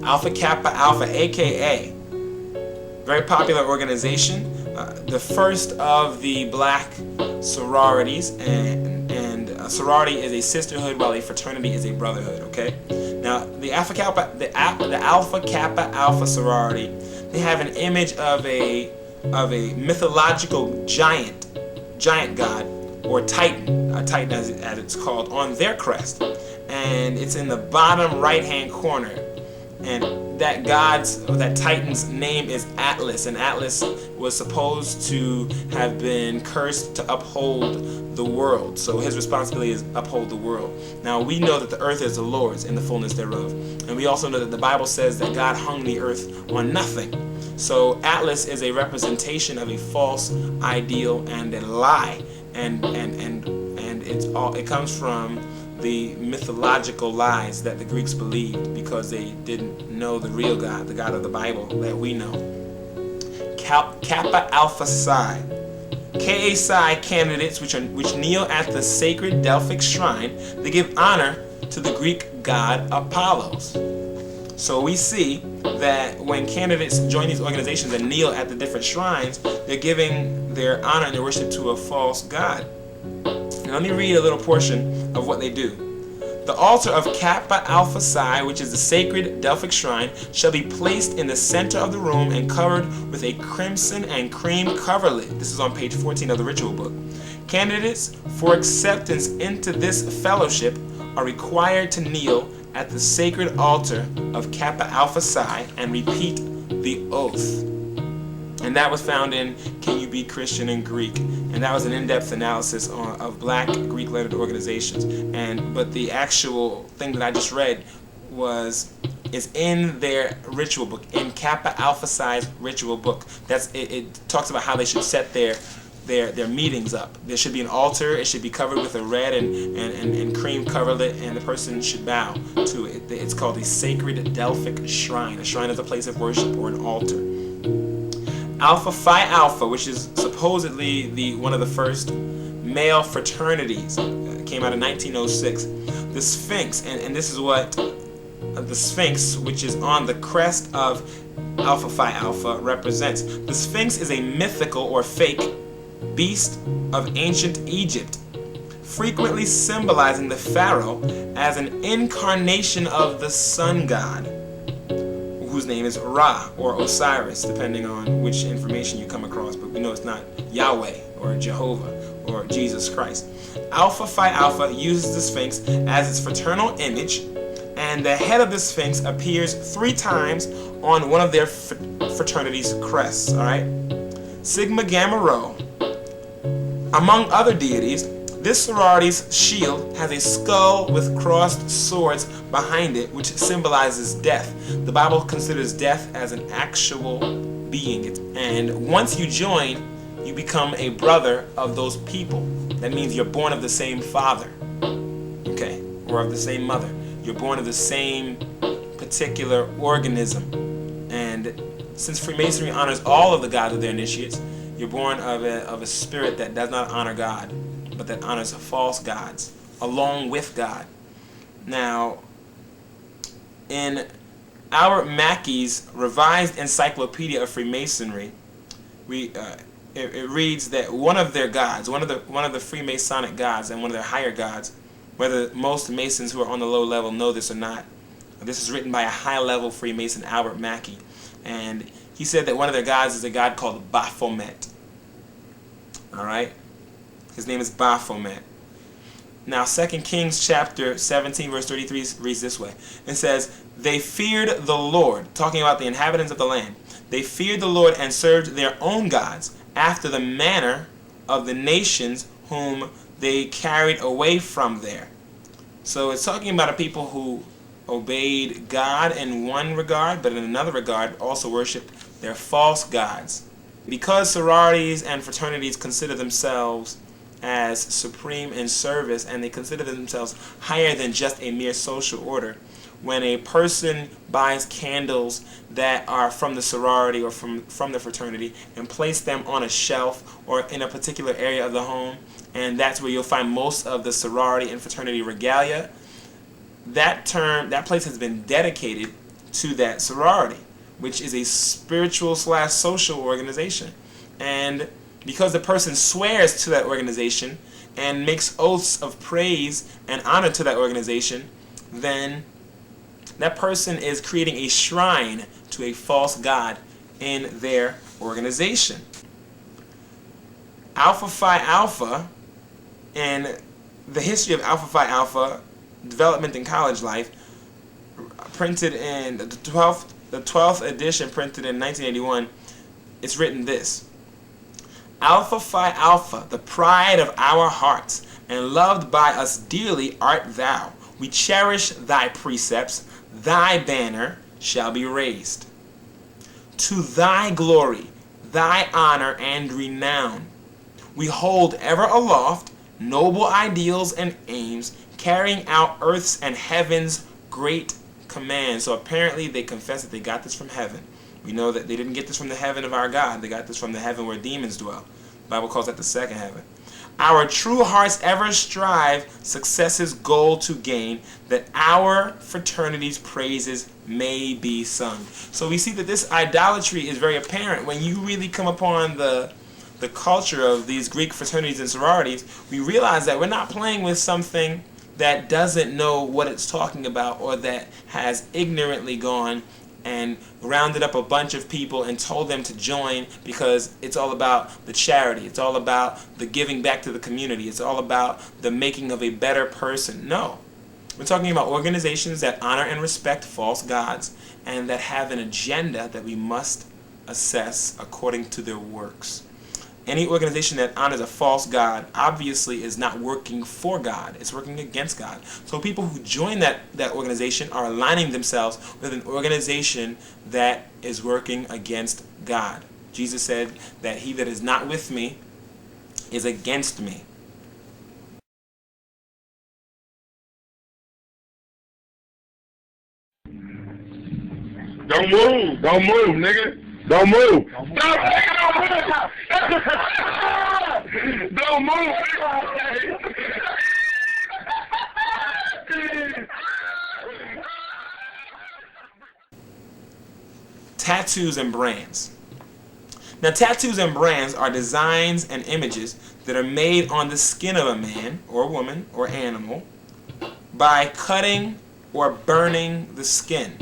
Alpha Kappa Alpha, aka very popular organization, the first of the black sororities, and a sorority is a sisterhood while a fraternity is a brotherhood. Okay, now the Alpha Kappa Alpha sorority, they have an image of a mythological giant god, or Titan, a Titan as it's called, on their crest, and it's in the bottom right hand corner. And that Titan's name is Atlas, and Atlas was supposed to have been cursed to uphold the world. So his responsibility is uphold the world. Now we know that the earth is the Lord's and the fullness thereof, and we also know that the Bible says that God hung the earth on nothing. So Atlas is a representation of a false ideal and a lie, and it comes from the mythological lies that the Greeks believed because they didn't know the real God, the God of the Bible that we know. Kappa Alpha Psi. Ka Psi candidates which kneel at the sacred Delphic shrine, they give honor to the Greek god Apollos. So we see that when candidates join these organizations and kneel at the different shrines, they're giving their honor and their worship to a false god. Now let me read a little portion of what they do. The altar of Kappa Alpha Psi, which is the sacred Delphic shrine, shall be placed in the center of the room and covered with a crimson and cream coverlet. This is on page 14 of the ritual book. Candidates for acceptance into this fellowship are required to kneel at the sacred altar of Kappa Alpha Psi and repeat the oath. And that was found in Can You Be Christian in Greek? And that was an in-depth analysis of black Greek-lettered organizations. But the actual thing that I just read is in their ritual book, in Kappa Alpha Psi's ritual book. It talks about how they should set their meetings up. There should be an altar. It should be covered with a red and cream coverlet, and the person should bow to it. It's called a sacred Delphic shrine. A shrine is a place of worship or an altar. Alpha Phi Alpha, which is supposedly one of the first male fraternities, came out in 1906. The Sphinx, and this is what the Sphinx, which is on the crest of Alpha Phi Alpha, represents. The Sphinx is a mythical or fake beast of ancient Egypt, frequently symbolizing the pharaoh as an incarnation of the sun god, whose name is Ra or Osiris, depending on which information you come across, but we know it's not Yahweh or Jehovah or Jesus Christ. Alpha Phi Alpha uses the Sphinx as its fraternal image, and the head of the Sphinx appears 3 times on one of their fraternities' crests. All right, Sigma Gamma Rho. Among other deities, this sorority's shield has a skull with crossed swords behind it, which symbolizes death. The Bible considers death as an actual being. And once you join, you become a brother of those people. That means you're born of the same father, okay, or of the same mother. You're born of the same particular organism. And since Freemasonry honors all of the gods of their initiates, you're born of a spirit that does not honor God, but that honors false gods along with God. Now, in Albert Mackey's Revised Encyclopedia of Freemasonry, it reads that one of their gods, one of the Freemasonic gods, and one of their higher gods, whether most Masons who are on the low level know this or not, this is written by a high-level Freemason, Albert Mackey, and he said that one of their gods is a god called Baphomet. All right. His name is Baphomet. Now, 2 Kings chapter 17, verse 33 reads this way. It says, they feared the Lord, talking about the inhabitants of the land. They feared the Lord and served their own gods after the manner of the nations whom they carried away from there. So it's talking about a people who obeyed God in one regard, but in another regard also worshiped their false gods. Because sororities and fraternities consider themselves as supreme in service, and they consider themselves higher than just a mere social order, when a person buys candles that are from the sorority or from the fraternity and place them on a shelf or in a particular area of the home, and that's where you'll find most of the sorority and fraternity regalia, that place has been dedicated to that sorority, which is a spiritual / social organization. And because the person swears to that organization and makes oaths of praise and honor to that organization, then that person is creating a shrine to a false god in their organization. Alpha Phi Alpha, and the history of Alpha Phi Alpha development in college life, printed in the 12th edition, printed in 1981, it's written this: Alpha Phi Alpha, the pride of our hearts, and loved by us dearly art thou. We cherish thy precepts, thy banner shall be raised. To thy glory, thy honor and renown, we hold ever aloft noble ideals and aims, carrying out earth's and heaven's great commands. So apparently they confess that they got this from heaven. We know that they didn't get this from the heaven of our God. They got this from the heaven where demons dwell. The Bible calls that the second heaven. Our true hearts ever strive success's goal to gain, that our fraternity's praises may be sung. So we see that this idolatry is very apparent when you really come upon the culture of these Greek fraternities and sororities. We realize that we're not playing with something that doesn't know what it's talking about, or that has ignorantly gone and rounded up a bunch of people and told them to join because it's all about the charity, it's all about the giving back to the community, it's all about the making of a better person. No. We're talking about organizations that honor and respect false gods and that have an agenda that we must assess according to their works. Any organization that honors a false god obviously is not working for God. It's working against God. So people who join that organization are aligning themselves with an organization that is working against God. Jesus said that he that is not with me is against me. Don't move, nigga. Don't move. Don't move. Tattoos and brands. Now, tattoos and brands are designs and images that are made on the skin of a man or woman or animal by cutting or burning the skin.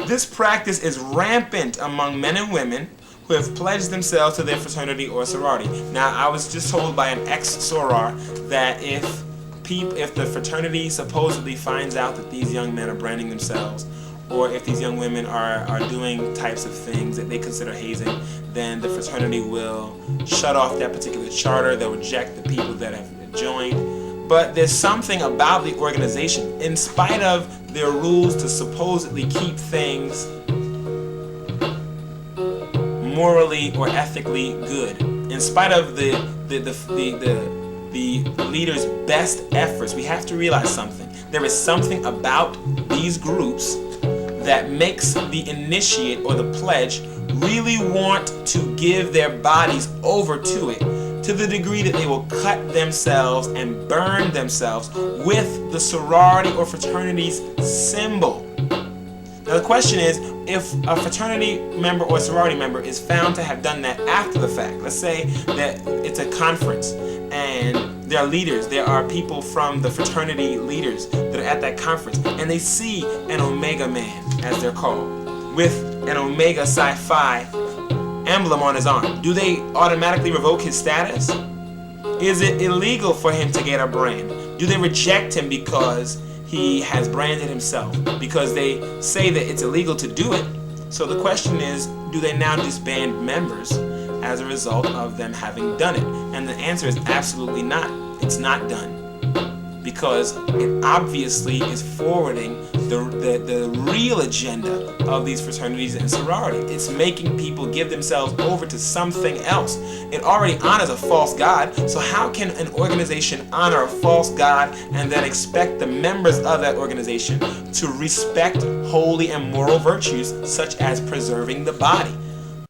This practice is rampant among men and women who have pledged themselves to their fraternity or sorority. Now, I was just told by an ex-soror that if the fraternity supposedly finds out that these young men are branding themselves, or if these young women are doing types of things that they consider hazing, then the fraternity will shut off that particular charter. They'll reject the people that have joined. But there's something about the organization, in spite of their rules to supposedly keep things morally or ethically good, in spite of the leaders' best efforts, we have to realize something. There is something about these groups that makes the initiate or the pledge really want to give their bodies over to it, to the degree that they will cut themselves and burn themselves with the sorority or fraternity's symbol. Now the question is, if a fraternity member or sorority member is found to have done that after the fact, let's say that it's a conference and there are leaders, there are people from the fraternity leaders that are at that conference, and they see an Omega man, as they're called, with an Omega Psi Phi emblem on his arm. Do they automatically revoke his status? Is it illegal for him to get a brand? Do they reject him because he has branded himself? Because they say that it's illegal to do it. So the question is, do they now disband members as a result of them having done it? And the answer is absolutely not. It's not done. Because it obviously is forwarding the real agenda of these fraternities and sororities. It's making people give themselves over to something else. It already honors a false god, so how can an organization honor a false god and then expect the members of that organization to respect holy and moral virtues such as preserving the body?